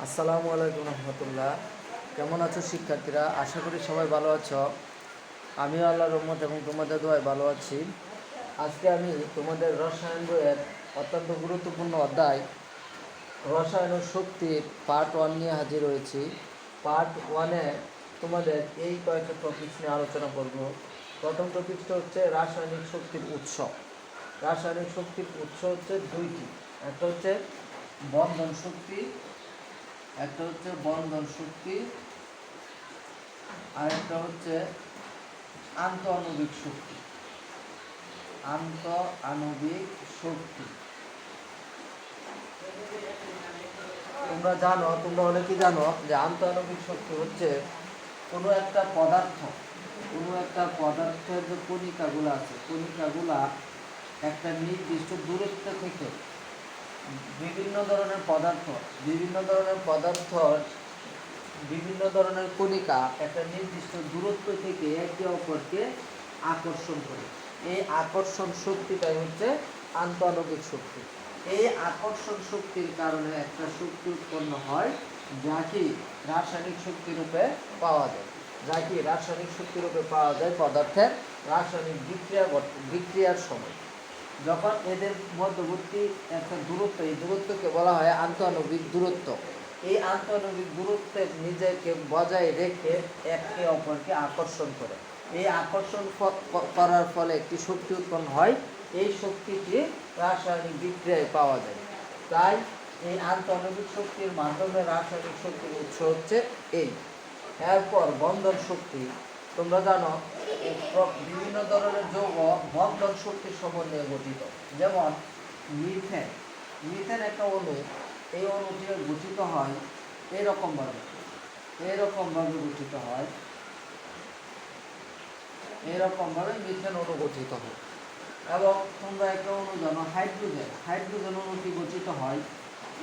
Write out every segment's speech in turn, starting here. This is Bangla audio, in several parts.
আসসালামু আলাইকুম রহমতুল্লাহ। কেমন আছো শিক্ষার্থীরা? আশা করি সবাই ভালো আছো। আমিও আল্লাহর রহমত এবং তোমাদের দোয়ায় ভালো আছি। আজকে আমি তোমাদের রসায়ন বইয়ের অত্যন্ত গুরুত্বপূর্ণ অধ্যায় রসায়ন ও শক্তির পার্ট 1 নিয়ে হাজির হয়েছি। পার্ট 1-এ তোমাদের এই কয়েকটা টপিকস নিয়ে আলোচনা করব। প্রথম টপিকটা হচ্ছে রাসায়নিক শক্তির উৎস। রাসায়নিক শক্তির উৎস হচ্ছে দুইটি, একটা হচ্ছে বন্ধন শক্তি, আর একটা হচ্ছে আন্তঃআণবিক শক্তি। তোমরা অনেকেই জানো যে আন্তঃআণবিক শক্তি হচ্ছে কোনো একটা পদার্থের যে কণিকাগুলো আছে, কণিকাগুলা একটা নির্দিষ্ট দূরত্ব থেকে বিভিন্ন ধরনের কণিকা একটা নির্দিষ্ট দূরত্ব থেকে একে অপরকে আকর্ষণ করে। এই আকর্ষণ শক্তিটাই হচ্ছে আন্তঃআণবিক শক্তি। এই আকর্ষণ শক্তির কারণে একটা শক্তি উৎপন্ন হয়, যা কি রাসায়নিক শক্তি রূপে পাওয়া যায় পদার্থের রাসায়নিক বিক্রিয়ার সময়। যখন এদের মধ্যবর্তী একটা দূরত্ব, এই দূরত্বকে বলা হয় আন্তঃআণবিক দূরত্ব। এই আন্তঃআণবিক দূরত্বের নিজেকে বজায় রেখে একে অপরকে আকর্ষণ করে। এই আকর্ষণ করার ফলে একটি শক্তি উৎপন্ন হয়। এই শক্তিটি রাসায়নিক বিক্রিয়ায় পাওয়া যায়। তাই এই আন্তঃআণবিক শক্তির মাধ্যমে রাসায়নিক শক্তির উৎস হচ্ছে এই। এরপর বন্ধন শক্তি। তোমরা জানো বিভিন্ন ধরনের যৌগ বন্ধন শক্তির সমন্বয়ে গঠিত। যেমন মিথেন একটা অণু। এই অণুটি গঠিত হয় এরকম ভাবে মিথেন অণু গঠিত হয়। এবং তোমরা একটা অণু জানো হাইড্রোজেন অণুটি গঠিত হয়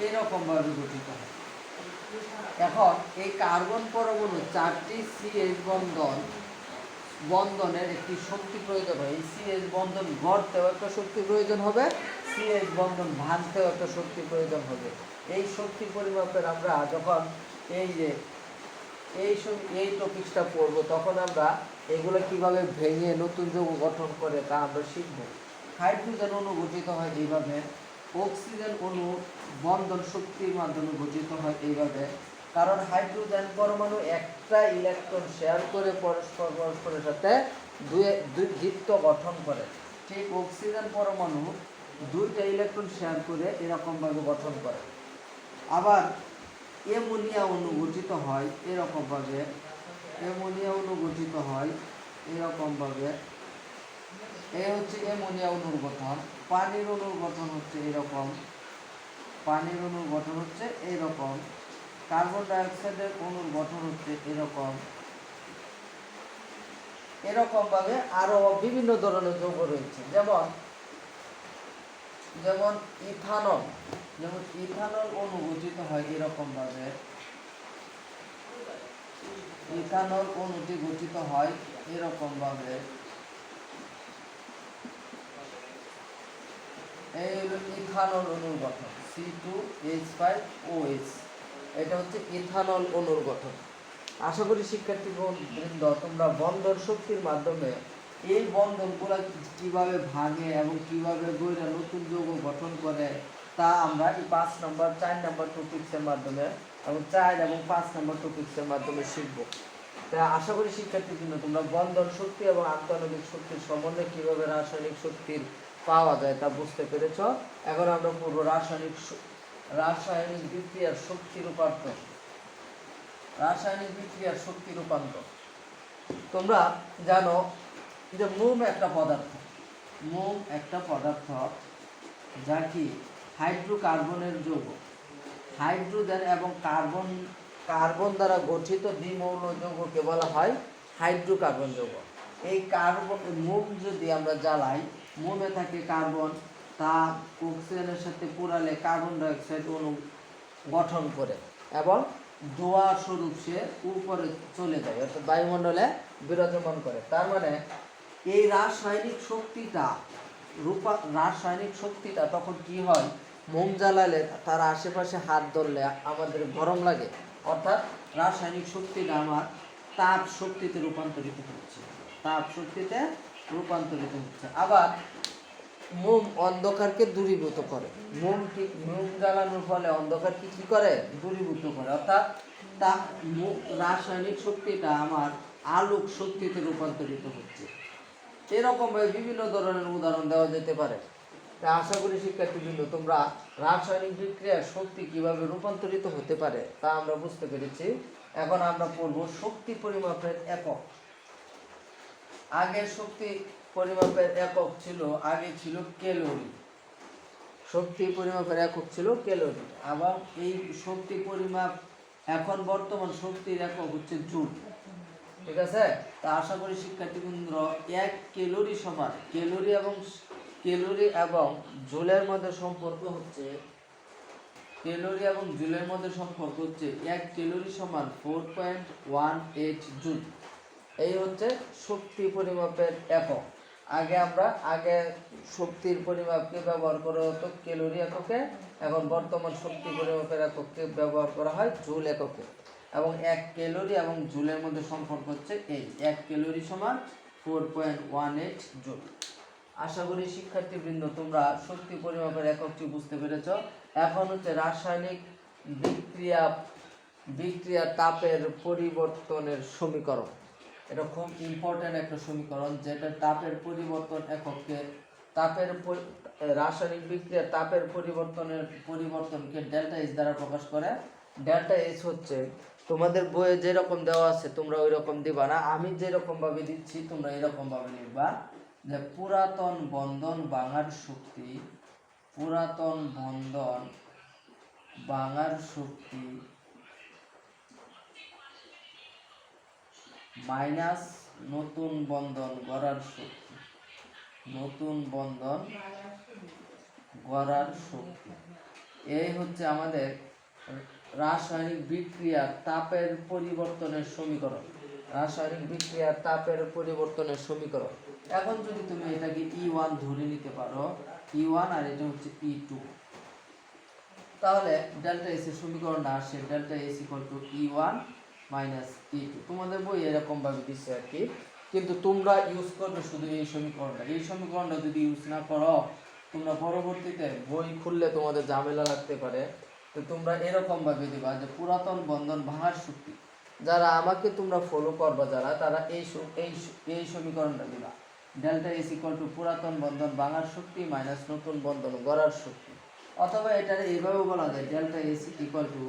এরকম ভাবে গঠিত হয়। এখন এই কার্বন পরমাণু 4টি CH বন্ধনের একটি শক্তি প্রয়োজন হয়। এই CH বন্ধন গড়তেও একটা শক্তি প্রয়োজন হবে, CH বন্ধন ভাঙতেও একটা শক্তি প্রয়োজন হবে। এই শক্তি পরিমাপের আমরা যখন এই টপিকসটা পড়বো, তখন আমরা এগুলো কিভাবে ভেঙে নতুন যৌগ গঠন করে তা আমরা শিখব। হাইড্রোজেন অণু গঠিত হয় এইভাবে, অক্সিজেন অণু বন্ধন শক্তির মাধ্যমে গঠিত হয় এইভাবে। কারণ হাইড্রোজেন পরমাণু একটা ইলেকট্রন শেয়ার করে পরস্পরের সাথে দ্বিত্ব গঠন করে। ঠিক অক্সিজেন পরমাণু 2টা ইলেকট্রন শেয়ার করে এরকমভাবে গঠন করে। আবার অ্যামোনিয়া অণু গঠিত হয় এরকমভাবে। এই হচ্ছে অ্যামোনিয়া অণুর গঠন। পানির অণুর গঠন হচ্ছে এরকম। কার্বন ডাইঅক্সাইডের অণুর গঠন হচ্ছে এরকমভাবে আরো বিভিন্ন ধরনের যৌগ রয়েছে। যেমন ইথানল অণু গঠিত হয় এরকমভাবে। ইথানল অণুটি গঠিত হয় এরকমভাবে। এই হলো ইথানল অণুর গঠন, C2H5OH। এটা হচ্ছে ইথানল অণুর গঠন। আশা করি শিক্ষার্থীবৃন্দ তোমরা বন্ধন শক্তির মাধ্যমে এই বন্ধনগুলো কিভাবে ভাঙে এবং কিভাবে গড়ে নতুন যৌগ গঠন করে তা আমরা এই 4 নম্বর টপিক্সের মাধ্যমে এবং 4 এবং 5 নম্বর টপিক্সের মাধ্যমে শিখব। তা আশা করি শিক্ষার্থীবৃন্দ তোমরা বন্ধন শক্তি এবং আন্তঃআণবিক শক্তির সম্বন্ধে কিভাবে রাসায়নিক শক্তির পাওয়া যায় তা বুঝতে পেরেছ। এখন আমরা পড়ব রাসায়নিক বিক্রিয়ার শক্তি রূপান্তর। তোমরা জানো যে মোম একটা পদার্থ যা কি হাইড্রোকার্বনের যৌগ। হাইড্রোজেন এবং কার্বন দ্বারা গঠিত দ্বিমৌল যৌগকে বলা হয় হাইড্রোকার্বন যৌগ। এই মোম যদি আমরা জ্বালাই, মোমে থাকে কার্বন, তা অক্সিজেনের সাথে পোড়ালে কার্বন ডাইঅক্সাইড অণু গঠন করে এবং ধোঁয়া স্বরূপ সে উপরে চলে যায়, অর্থাৎ বায়ুমণ্ডলে বিরাজমান করে। তার মানে এই রাসায়নিক শক্তিটা তখন কি হয়, মোম জ্বালালে তার আশেপাশে হাত ধরলে আমাদের গরম লাগে, অর্থাৎ রাসায়নিক শক্তিটা আমার তাপ শক্তিতে রূপান্তরিত হচ্ছে, তাপ শক্তিতে রূপান্তরিত হচ্ছে। আবার মোম অন্ধকারকে দূরীভূত করে, মোম জ্বালানোর ফলে অন্ধকারকে কি করে, দূরীভূত করে, অর্থাৎ তা রাসায়নিক শক্তিটা আমার আলোক শক্তিতে রূপান্তরিত হচ্ছে। এরকমভাবে বিভিন্ন ধরনের উদাহরণ দেওয়া যেতে পারে। তা আশা করি শিক্ষার্থীবৃন্দ তোমরা রাসায়নিক বিক্রিয়ার শক্তি কিভাবে রূপান্তরিত হতে পারে তা আমরা বুঝতে পেরেছি। এখন আমরা পড়ব শক্তি পরিমাপের একক। আগে শক্তি পরিমাপের একক ছিল, আগে ছিল ক্যালোরি, শক্তি পরিমাপের একক ছিল ক্যালোরি। আবার এই শক্তি পরিমাপ এখন বর্তমান শক্তির একক হচ্ছে জুল। ঠিক আছে, তা আশা করি শিক্ষার্থীবৃন্দ 1 ক্যালোরি সমান ক্যালোরি এবং জুলের মধ্যে সম্পর্ক হচ্ছে, ক্যালোরি এবং জুলের মধ্যে সম্পর্ক হচ্ছে 1 ক্যালোরি সমান 4.18 জুল। এই হচ্ছে শক্তি পরিমাপের একক। আগে শক্তির পরিমাপকে ব্যবহার করা হতো ক্যালোরি এককে, এখন বর্তমান শক্তি পরিমাপের এককে ব্যবহার করা হয় জুল এককে। এবং 1 ক্যালোরি এবং জুলের মধ্যে সম্পর্ক হচ্ছে এই 1 ক্যালোরি সমান 4.18 জুল। আশা করি শিক্ষার্থীবৃন্দ তোমরা শক্তি পরিমাপের এককটি বুঝতে পেরেছ। এখন হচ্ছে রাসায়নিক বিক্রিয়ার তাপের পরিবর্তনের সমীকরণ। এটা খুব ইম্পর্টেন্ট একটা সমীকরণ, যেটা তাপের পরিবর্তন এককে রাসায়নিক বিক্রিয়ার তাপের পরিবর্তনকে ডেল্টা এইচ দ্বারা প্রকাশ করে। ডেল্টা এইচ হচ্ছে তোমাদের বইয়ে যেরকম দেওয়া আছে তোমরা ওই রকম দিবা না, আমি যেরকম ভাবে দিচ্ছি তোমরা এরকম ভাবে লিখবা যে পুরাতন বন্ধন ভাঙার শক্তি, পুরাতন বন্ধন ভাঙার শক্তি মাইনাস নতুন বন্ধন গড়ার শক্তি, নতুন বন্ধন গড়ার শক্তি। এই হচ্ছে আমাদের রাসায়নিক বিক্রিয়ার তাপের পরিবর্তনের সমীকরণ, রাসায়নিক বিক্রিয়ার তাপের পরিবর্তনের সমীকরণ। এখন যদি তুমি এটাকে E1 ধরে নিতে পারো, E1 আর এটা হচ্ছে E2, তাহলে ডেল্টা এস এর সমীকরণটা আসে delta S equal to E1 minus E2। তোমাদের বই এরকম ভাবে দিচ্ছে আর কি, কিন্তু তোমরা ইউজ করবে শুধু এই সমীকরণটা। এই সমীকরণটা যদি ইউজ না করো তোমরা পরবর্তীতে বই খুললে তোমাদের ঝামেলা লাগতে পারে। তো তোমরা এরকম ভাবে দিবা যে পুরাতন বন্ধন ভাঙার শক্তি। যারা আমাকে তোমরা ফলো করবা যারা, তারা এই সমীকরণটা দিবা, ডেল্টা এস ইকুয়াল টু পুরাতন বন্ধন ভাঙার শক্তি মাইনাস নতুন বন্ধন গড়ার শক্তি। অথবা এটারে এইভাবেও বলা যায় ডেল্টা এস ইকুয়াল টু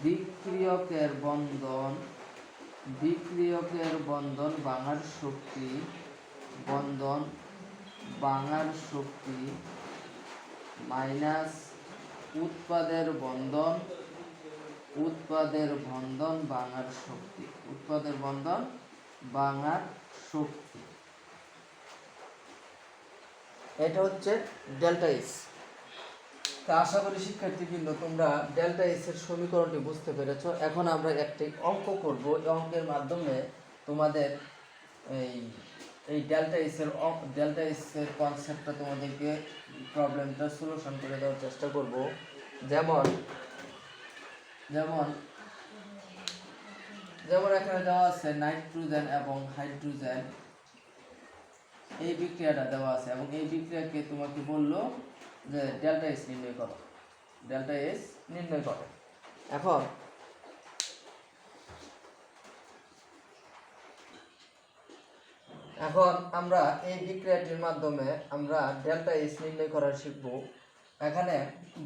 বিক্রিয়কের বন্ধন ভাঙার শক্তি, বন্ধন ভাঙার শক্তি মাইনাস উৎপাদের বন্ধন ভাঙার শক্তি, উৎপাদের বন্ধন ভাঙার শক্তি। এটা হচ্ছে ডেল্টা এস। তা আশা করি শিক্ষার্থীবৃন্দ তোমরা ডেল্টা এস এর সমীকরণটি বুঝতে পেরেছ। এখন আমরা একটি অঙ্ক করব, এই অঙ্কের মাধ্যমে তোমাদের এই ডেল্টা এস এর কনসেপ্টটা তোমাদেরকে প্রবলেমটা সলিউশন করে দেওয়ার চেষ্টা করব। যেমন এখানে দেওয়া আছে নাইট্রোজেন এবং হাইড্রোজেন, এই বিক্রিয়াটা দেওয়া আছে এবং এই বিক্রিয়াকে তোমাকে বললো যে ডেল্টা এস নির্ণয় করো, ডেল্টা এস নির্ণয় করো। এখন আমরা এই বিক্রিয়াটির মাধ্যমে আমরা ডেল্টা এস নির্ণয় করা শিখব। এখানে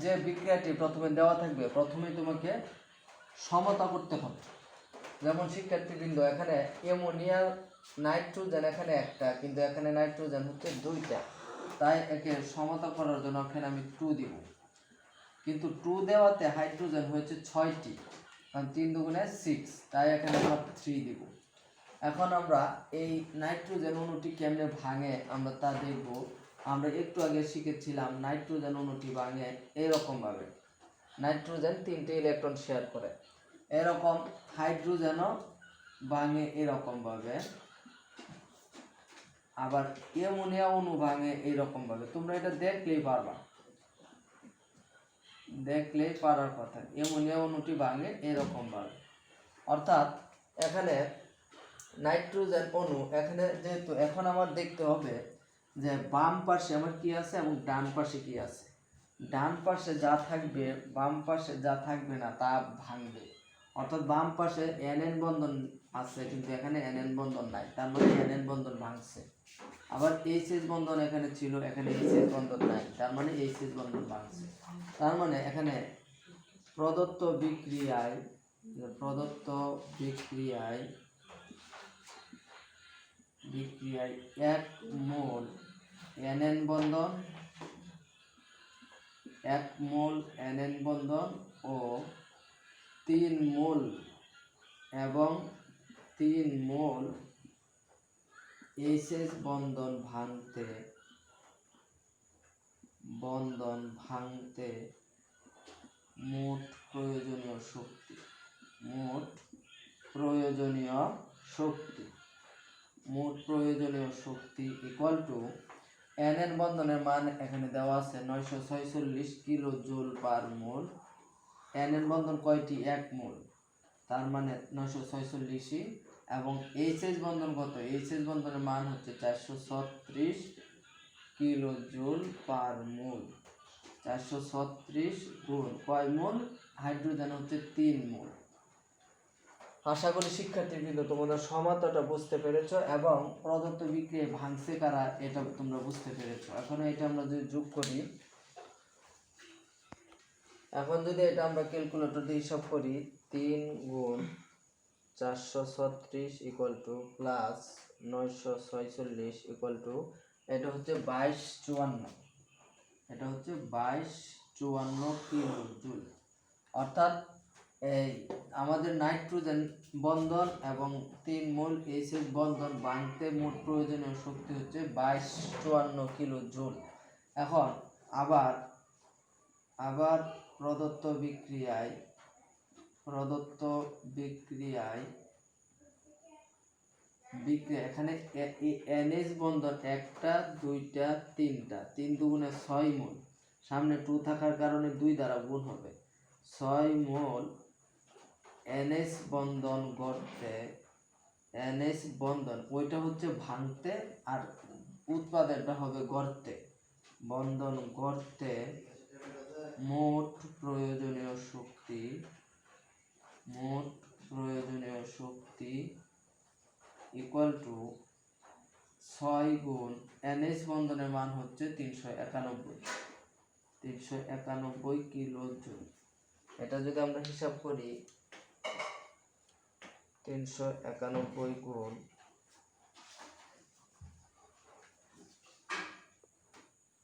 যে বিক্রিয়াটি প্রথমে দেওয়া থাকবে, প্রথমে তোমাকে সমতা করতে হবে। যেমন শিক্ষার্থীবৃন্দ এখানে অ্যামোনিয়া নাইট্রোজেন এখানে একটা, কিন্তু এখানে নাইট্রোজেন হচ্ছে 2টা, তাই একে সমতা করার জন্য এখানে আমি 2 দিব। কিন্তু 2 দেওয়াতে হাইড্রোজেন হয়েছে 6টি, কারণ 3 দুগুণে 6, তাই এখানে আমরা 3 দিব। এখন আমরা এই নাইট্রোজেন অণুটি কেমনে ভাঙে আমরা তা দেখব। আমরা একটু আগে শিখেছিলাম নাইট্রোজেন অণুটি ভাঙে এরকম ভাবে, নাইট্রোজেন 3টে ইলেকট্রন শেয়ার করে, এরকম হাইড্রোজেনও ভাঙে এরকম ভাবে, আবার অ্যামোনিয়া অণু ভাঙে এইরকম ভাবে। তোমরা এটা দেখলেই পারবা। দেখলেই পারার কথা। অ্যামোনিয়া অণুটি ভাঙে এরকম ভাবে। অর্থাৎ এখানে নাইট্রোজেন অণু, এখানে যেহেতু এখন আমার দেখতে হবে যে বাম পাশে আমার কি আছে এবং ডান পাশে কি আছে। ডান পাশে যা থাকবে বাম পাশে যা থাকবে না তা ভাঙবে। অর্থাৎ বাম পাশে NN বন্ধন আছে কিন্তু এখানে NN বন্ধন নাই, তার মানে NN বন্ধন ভাঙছে। আবার HH বন্ধন এখানে ছিল, এখানে HH বন্ধন নাই, তার মানে HH বন্ধন ভাঙছে। তার মানে এখানে প্রদত্ত বিক্রিয়ায় এক মোল NN বন্ধন, ও 3 মোল এবং 3 মোল HH বন্ধন ভাঙতে মোট প্রয়োজনীয় শক্তি ইকুয়াল টু NN বন্ধনের মান এখানে দেওয়া আছে 946 কিলো জুল পার মোল। NN বন্ধন কয়টি? 1 মোল, তার মানে 946। এবং HH বন্ধন কত? HH বন্ধনের মান হচ্ছে 436 কিলো জুল পার মোল। 436 গুণ কয় মোল? হাইড্রোজেন হচ্ছে 3 মোল। আশা করি শিক্ষার্থীবৃন্দ তোমরা সমান্তরটা বুঝতে পেরেছো এবং প্রদত্ত বিক্রিয়া ভাঙছে কারা এটা তোমরা বুঝতে পেরেছো। এখন এটা আমরা যদি যোগ করি, এখন যদি এটা আমরা ক্যালকুলেটর দিয়ে হিসাব করি, 3 গুণ 436 equal to plus 946 equal to, এটা হচ্ছে 2254, এটা হচ্ছে 2254 কিলো জুল। অর্থাৎ এই আমাদের নাইট্রোজেন বন্ধন এবং 3 মোল HH বন্ধন ভাঙতে মোট প্রয়োজনীয় শক্তি হচ্ছে 2254 কিলো জুল। এখন আবার প্রদত্ত বিক্রিয়ায় এখানে NH বন্ধন 1টা 2টা 3টা, 3 দুগুণে 6 মোল, সামনে 2 থাকার কারণে 2 দ্বারা গুণ হবে। 6 মোল NH বন্ধন ওইটা হচ্ছে ভাঙতে আর উৎপাদনটা হবে গর্তে। বন্ধন গর্তে মোট প্রয়োজনীয় শক্তি ইকুয়াল টু 6 গুণ NH বন্ধনের মান হচ্ছে 391 কিলো জুল। এটা যদি আমরা হিসাব করি, 391 গুণ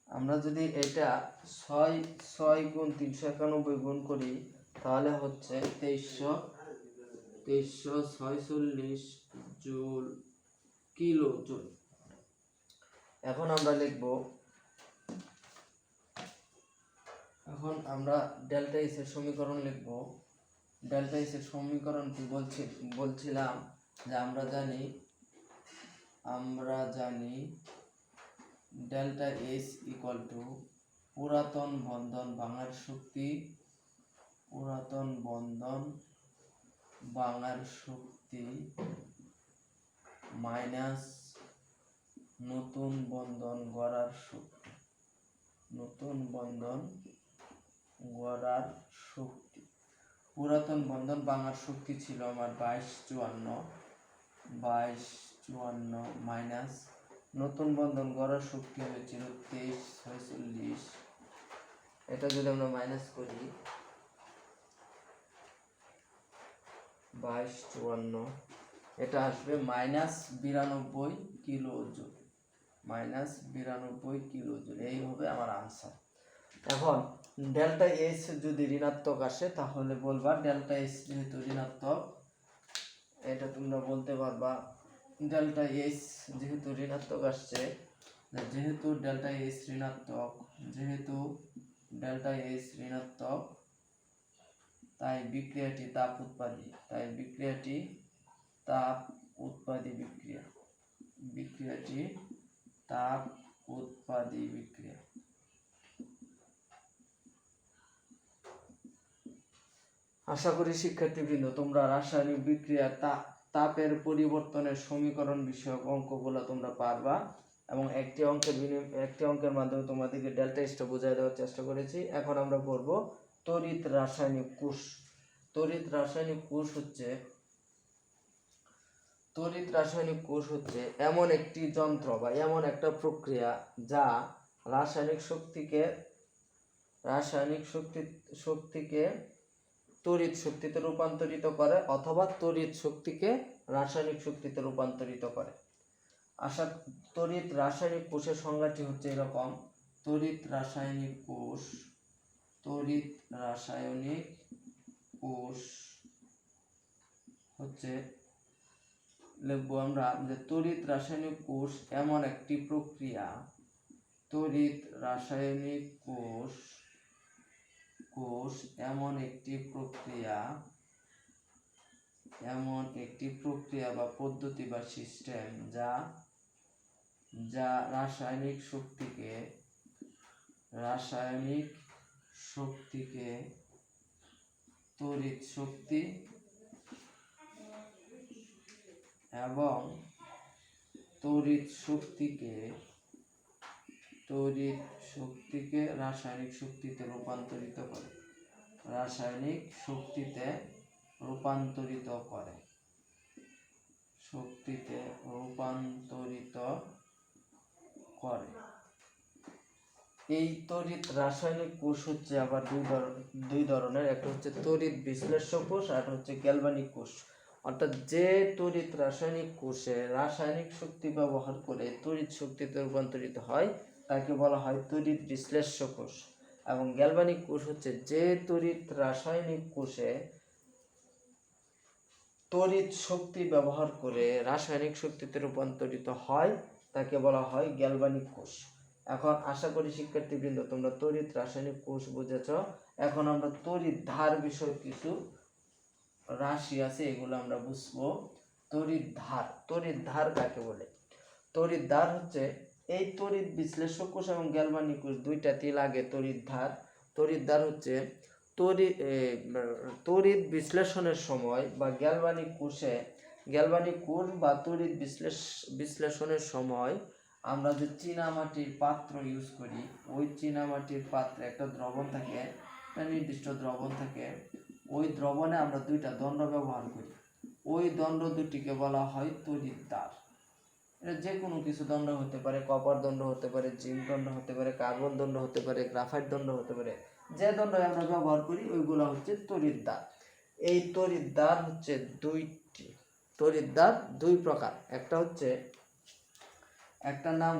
আমরা যদি এটা 6 গুণ 391 গুণ করি তাহলে হচ্ছে 2346 জুল কিলো জুল। এখন আমরা ডেল্টা এস এর সমীকরণ লিখব। ডেল্টা এস এর সমীকরণটি বলছিলাম যে আমরা জানি ডেল্টা এস ইকুয়াল টু পুরাতন বন্ধন ভাঙার শক্তি মাইনাস নতুন বন্ধন গড়ার শক্তি। পুরাতন বন্ধন ভাঙার শক্তি ছিল আমার 2254 মাইনাস নতুন বন্ধন গড়ার শক্তি হয়েছিল 2346। এটা যদি আমরা মাইনাস করি 2254, এটা আসবে -92 কিলো জুল। এই হবে আমার আনসার। এখন ডেল্টা এস যদি ঋণাত্মক আসে তাহলে বলবা ডেল্টা এস যেহেতু ঋণাত্মক, এটা তোমরা বলতে পারবা ডেল্টা এস যেহেতু ঋণাত্মক আসছে, যেহেতু ডেল্টা এস ঋণাত্মক তাই বিক্রিয়াটি তাপ উৎপাদী বিক্রিয়া। আশা করি শিক্ষার্থীবৃন্দ তোমরা রাসায়নিক বিক্রিয়া তাপের পরিবর্তনের সমীকরণ বিষয়ক অঙ্কগুলো তোমরা পারবা, এবং একটি অঙ্কের মাধ্যমে তোমাদেরকে ডেল্টা এসটা বোঝাই দেওয়ার চেষ্টা করেছি। এখন আমরা পড়ব তড়িৎ রাসায়নিক কোষ। তড়িৎ রাসায়নিক কোষ হচ্ছে এমন একটি যন্ত্র বা এমন একটা প্রক্রিয়া যা রাসায়নিক শক্তিকে তড়িৎ শক্তিতে রূপান্তরিত করে অথবা তড়িৎ শক্তিকে রাসায়নিক শক্তিতে রূপান্তরিত করে। তড়িৎ রাসায়নিক কোষের সংজ্ঞাটি হচ্ছে এরকম। তড়িৎ রাসায়নিক কোষ হচ্ছে, লিখবো আমরা যে তড়িৎ রাসায়নিক কোষ এমন একটি প্রক্রিয়া, তড়িৎ রাসায়নিক কোষ এমন একটি প্রক্রিয়া বা পদ্ধতি বা সিস্টেম যা রাসায়নিক শক্তিকে তড়িৎ শক্তি এবং তড়িৎ শক্তিকে রাসায়নিক শক্তিতে রূপান্তরিত করে। এই তড়িৎ রাসায়নিক কোষ হচ্ছে আবার দুই ধরনের। একটা হচ্ছে তড়িৎ বিশ্লেষ্য কোষ আর হচ্ছে গ্যালভানিক কোষ। অর্থাৎ যে তড়িৎ রাসায়নিক কোষে রাসায়নিক শক্তি ব্যবহার করে তড়িৎ শক্তিতে রূপান্তরিত হয় তাকে বলা হয় তড়িৎ বিশ্লেষ্য কোষ। এবং গ্যালভানিক কোষ হচ্ছে যে তড়িৎ রাসায়নিক কোষে তড়িৎ শক্তি ব্যবহার করে রাসায়নিক শক্তিতে রূপান্তরিত হয় তাকে বলা হয় গ্যালভানিক কোষ। এখন আশা করি শিক্ষার্থীবৃন্দ তোমরা তড়িৎ রাসায়নিক কোষ বুঝেছ। এখন আমরা তড়িৎ ধার বিষয় কিছু রাশি আছে, এগুলো আমরা বুঝবো। তড়িৎ ধার কাকে বলে? তড়িৎ ধার হচ্ছে এই তড়িৎ বিশ্লেষ্য কোষ এবং গ্যালভানিক কোষ দুইটাতেই লাগে তড়িৎ ধার। তড়িৎ ধার হচ্ছে তড়িৎ বিশ্লেষণের সময় বা গ্যালভানিক কোষ বা তড়িৎ বিশ্লেষণের সময় আমরা যে চীনামাটির পাত্র ইউজ করি, ওই চীনামাটির পাত্রে একটা দ্রবণ থাকে, একটা নির্দিষ্ট দ্রবণ থাকে। ওই দ্রবণে আমরা দুইটা দণ্ড ব্যবহার করি, ওই দণ্ড দুটিকে বলা হয় তড়িৎ ধার। এটা যে কোনো কিছু দণ্ড হতে পারে, কপার দণ্ড হতে পারে, জিঙ্ক দণ্ড হতে পারে, কার্বন দণ্ড হতে পারে, গ্রাফাইট দণ্ড হতে পারে। যে দণ্ড আমরা ব্যবহার করি ওইগুলো হচ্ছে তড়িৎ ধার। এই তড়িৎ ধার হচ্ছে দুই প্রকার। একটা নাম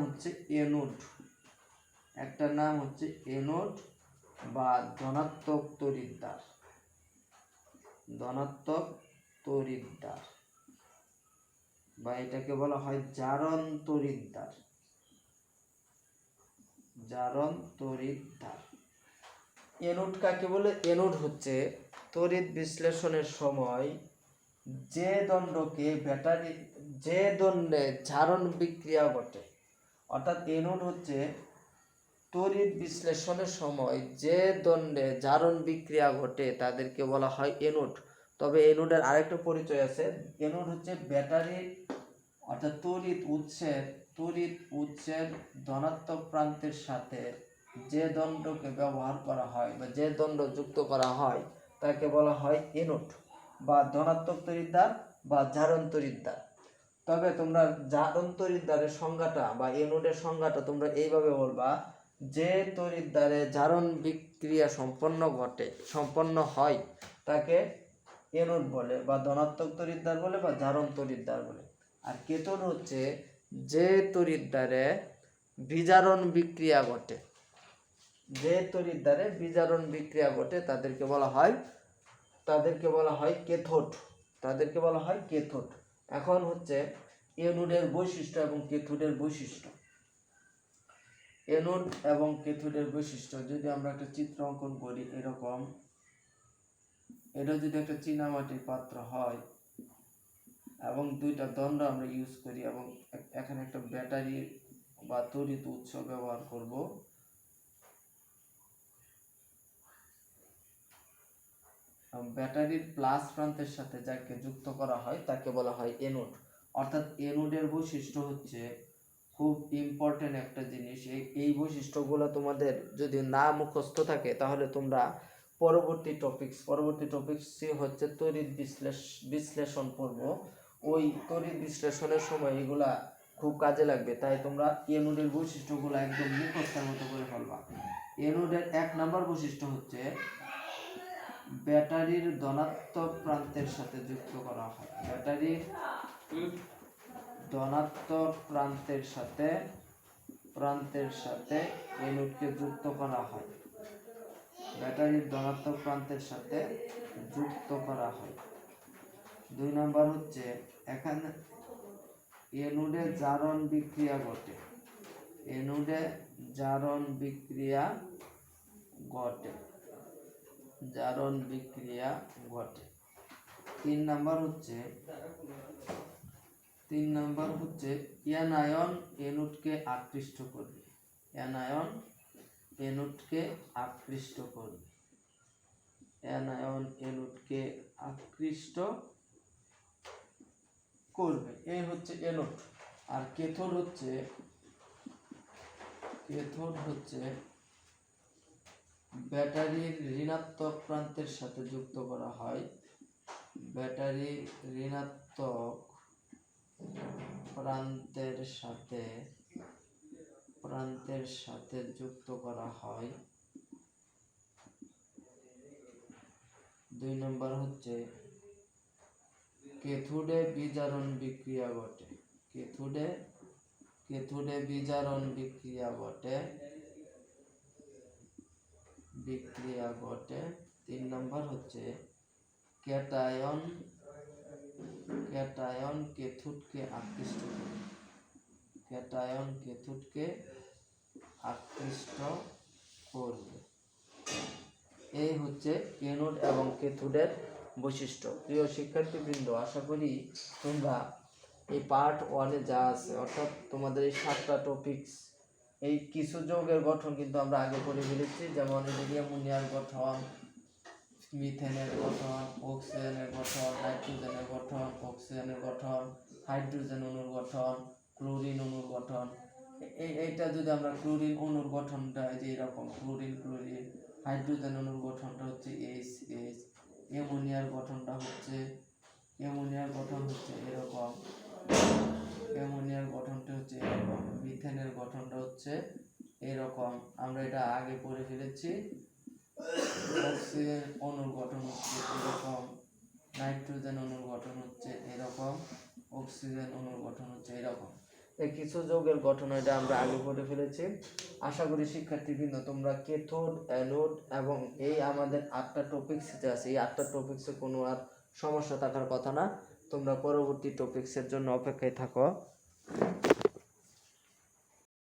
হচ্ছে এনোড বা ধনাত্মক তড়িৎ ধার, বা এটাকে বলা হয় জারণ তড়িৎ ধার। এনোড কাকে বলে? এনোড হচ্ছে তড়িৎ বিশ্লেষণের সময় যে দণ্ডে জারণ বিক্রিয়া ঘটে। অর্থাৎ এনোড হচ্ছে তড়িৎ বিশ্লেষণের সময় যে দণ্ডে জারণ বিক্রিয়া ঘটে তাদেরকে বলা হয় এনোড। তবে এনোডের আরেকটা পরিচয় আছে। এনোড হচ্ছে ব্যাটারির অর্থাৎ তড়িৎ উৎসের ধনাত্মক প্রান্তের সাথে যে দণ্ডকে ব্যবহার করা হয় বা যে দণ্ড যুক্ত করা হয় তাকে বলা হয় এনোড বা ধনাত্মক তড়িৎদ্বার বা জারণ তড়িৎদ্বার। তবে তোমরা জারণ তড়িৎদ্বারের সংজ্ঞাটা বা এনোডের সংজ্ঞাটা তোমরা এইভাবে বলবা, যে তড়িৎদ্বারে জারণ বিক্রিয়া সম্পন্ন হয় তাকে এনোড বলে বা ধনাত্মক তড়িৎদ্বার বলে বা জারণ তড়িৎদ্বার বলে। আর কেথোড হচ্ছে যে তড়িৎদ্বারে বিজারণ বিক্রিয়া ঘটে তাদেরকে বলা হয় কেথোড। এখন হচ্ছে এনোডের বৈশিষ্ট্য এবং কেথোডের বৈশিষ্ট্য। এনোড এবং ক্যাথোডের বৈশিষ্ট্য যদি আমরা একটা চিত্র অঙ্কন করি, এরকম এটা যদি একটা চীনামাটির পাত্র হয় এবং দুইটা দণ্ড আমরা ইউজ করি এবং এখানে একটা ব্যাটারি বা তড়িৎ উৎস ব্যবহার করব, ব্যাটারির প্লাস প্রান্তের সাথে যাকে যুক্ত করা হয় তাকে বলা হয় এনোড। অর্থাৎ এনোডের বৈশিষ্ট্য হচ্ছে খুব ইম্পর্টেন্ট একটা জিনিস। এই বৈশিষ্ট্যগুলো তোমাদের যদি না মুখস্থ থাকে তাহলে তোমরা পরবর্তী টপিক্সই হচ্ছে তড়িৎ বিশ্লেষণ পর্ব। ওই তড়িৎ বিশ্লেষণের সময় এগুলা খুব কাজে লাগবে, তাই তোমরা এনোডের বৈশিষ্ট্যগুলো একদম মুখস্থের মতো করে ফেলবা। এনোডের 1 নম্বর বৈশিষ্ট্য হচ্ছে ব্যাটারির ধনাত্মক প্রান্তের সাথে যুক্ত করা হয়। ব্যাটারির ধনাত্মক প্রান্তের সাথে এনোডকে যুক্ত করা হয়। ব্যাটারির ধনাত্মক প্রান্তের সাথে যুক্ত করা হয়। 2 নম্বর হচ্ছে এখানে এনোডে জারণ বিক্রিয়া ঘটে। এনোডে জারণ বিক্রিয়া ঘটে। 3 নম্বর হচ্ছে অ্যানায়ন এনোডকে আকৃষ্ট করবে। অ্যানায়ন এনোডকে আকৃষ্ট করবে। এই হচ্ছে এনোড। আর ক্যাথোড হচ্ছে ব্যাটারির ঋণাত্মক প্রান্তের সাথে যুক্ত করা হয়। ব্যাটারির ঋণাত্মক প্রান্তের সাথে যুক্ত করা হয়। 2 নম্বর হচ্ছে ক্যাথোডে বিজারণ বিক্রিয়া ঘটে। ক্যাথোডে বিজারণ বিক্রিয়া ঘটে। 3 নম্বর হচ্ছে ক্যাটায়ন ক্যাথোডকে আকৃষ্ট করে। ক্যাটায়ন ক্যাথোডকে আকৃষ্ট করবে। এই হচ্ছে এনোড এবং ক্যাথোডের বৈশিষ্ট্য। প্রিয় শিক্ষার্থীবৃন্দ, আশা করি তোমরা এই পার্ট 1-এ যা আছে অর্থাৎ তোমাদের এই 7টা টপিকস, এই কিছু যৌগের গঠন কিন্তু আমরা আগে পড়ে ফেলেছি, যেমন অ্যামোনিয়ার গঠন, মিথেনের গঠন, অক্সিজেনের গঠন, নাইট্রোজেনের গঠন, অক্সিজেনের গঠন, হাইড্রোজেন অণুর গঠন, ক্লোরিন অণুর গঠন। এইটা যদি আমরা ক্লোরিন অণুর গঠনটা যে এরকম ক্লোরিন, হাইড্রোজেন অণুর গঠনটা হচ্ছে H, অ্যামোনিয়ার গঠনটা হচ্ছে এরকম, মিথেনের গঠনটা হচ্ছে এরকম। আমরা এটা আগে পড়ে ফেলেছি। অক্সিজেন অণুর গঠন হচ্ছে এরকম, নাইট্রোজেন অণুর গঠন হচ্ছে এরকম, অক্সিজেন অণুর গঠন হচ্ছে এরকম। এই কিছু যৌগের গঠন এটা আমরা আগে পড়ে ফেলেছি। আশা করি শিক্ষার্থীবৃন্দ তোমরা ক্যাথোড, অ্যানোড এবং এই আমাদের 8টা টপিকস যে আছে এই 8টা টপিকসে কোনো আর সমস্যা থাকার কথা না। তোমরা পরবর্তী টপিক্সের জন্য অপেক্ষায় থাকো।